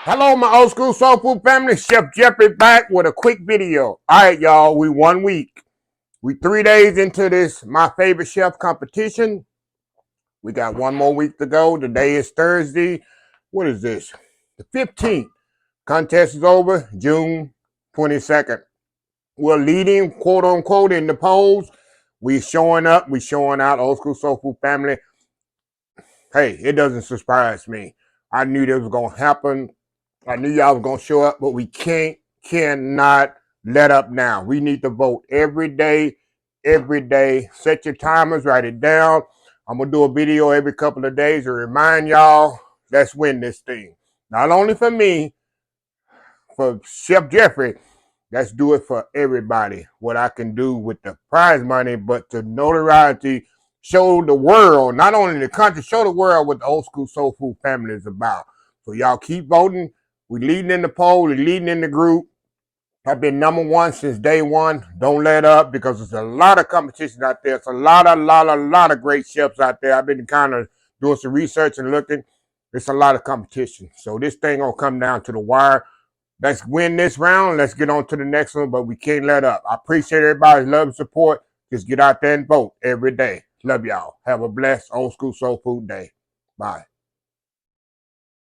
Hello, my old school soul food family. Chef Jeffrey back with a quick video. All right, y'all. We 1 week. We 3 days into this my favorite chef competition. We got one more week to go. Today is Thursday. What is this? The 15th. Contest is over. June 22nd. We're leading, quote unquote, in the polls. We showing up. We showing out. Old school soul food family. Hey, it doesn't surprise me. I knew this was gonna happen. I knew y'all was gonna show up, but we cannot let up now. We need to vote every day, every day. Set your timers, write it down. I'm gonna do a video every couple of days to remind y'all, let's win this thing. Not only for me, for Chef Jeffrey, let's do it for everybody. What I can do with the prize money, but the notoriety, show the world, not only the country, show the world what the old school soul food family is about. So y'all keep voting. We leading in the poll, we leading in the group. I've been #1 since day one. Don't let up because there's a lot of competition out there. It's a lot of great chefs out there. I've been kind of doing some research and looking. It's a lot of competition. So this thing gonna come down to the wire. Let's win this round. Let's get on to the next one, but we can't let up. I appreciate everybody's love and support. Just get out there and vote every day. Love y'all. Have a blessed old school soul food day. Bye.